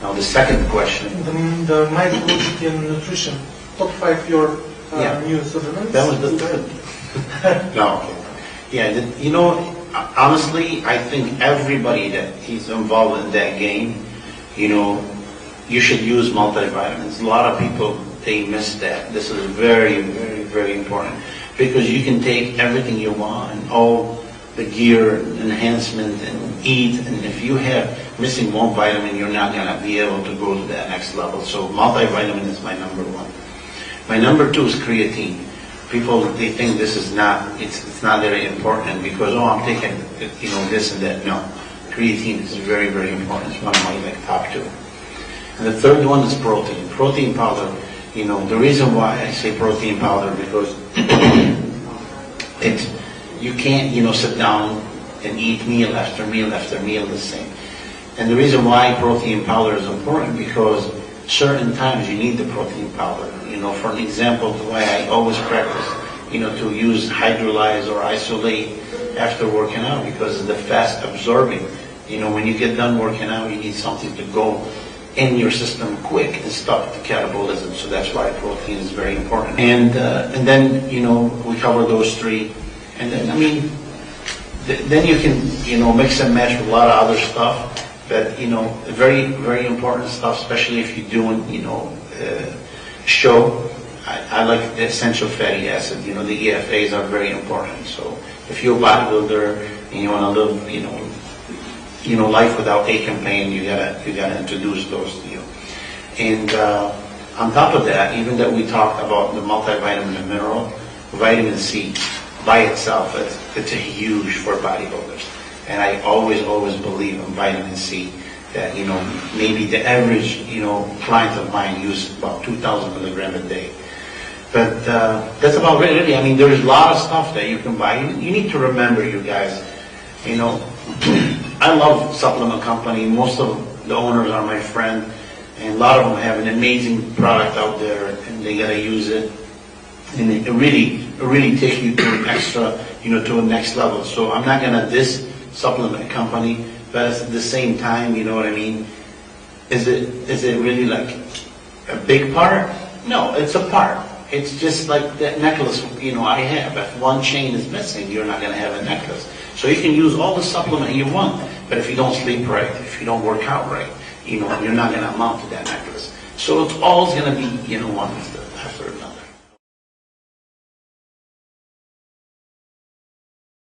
Now the second question. The microbiome and nutrition, top 5 your new supplements. That was the third. No, okay. Yeah, you know, honestly, I think everybody that is involved in that game, you know, you should use multivitamins. A lot of people, they miss that. This is very, very, very important because you can take everything you want and all the gear, enhancement, and eat, and if you have missing one vitamin, you're not going to be able to go to that next level. So multivitamin is my number one. My number two is creatine. People, they think this is not, it's not very important because, oh, I'm taking, you know, this and that. No, creatine is very, very important. It's one of my top two. And the third one is protein. Protein powder, you know, the reason why I say protein powder because you can't, you know, sit down and eat meal after meal after meal the same. And the reason why protein powder is important because certain times you need the protein powder. You know, for an example, the way I always practice, you know, to use hydrolyze or isolate after working out because of the fast absorbing. You know, when you get done working out, you need something to go in your system quick and stop the catabolism. So that's why protein is very important. And then, you know, we cover those three. And then, I mean, then you can, you know, mix and match with a lot of other stuff. But, you know, very, very important stuff, especially if you're doing, you know, show. I like the essential fatty acid. You know, the EFAs are very important. So if you're a bodybuilder and you want to live, you know, life without ache and pain, you gotta introduce those to you. And on top of that, even that we talked about the multivitamin and mineral, vitamin C by itself, it's a huge for bodybuilders. And I always believe in vitamin C that, you know, maybe the average, you know, client of mine uses about 2,000 milligrams a day. But that's about it, really. I mean, there's a lot of stuff that you can buy. You need to remember, you guys, you know, I love supplement company. Most of the owners are my friend, and a lot of them have an amazing product out there, and they gotta use it, and it really take you to an extra, you know, to a next level. So I'm not gonna diss supplement company, but at the same time, you know what I mean? Is it really like a big part? No, it's a part. It's just like that necklace, you know, I have. If one chain is missing, you're not gonna have a necklace. So you can use all the supplement you want, but if you don't sleep right, if you don't work out right, you know, you're not going to amount to that necklace. So it's always going to be, you know, one after another.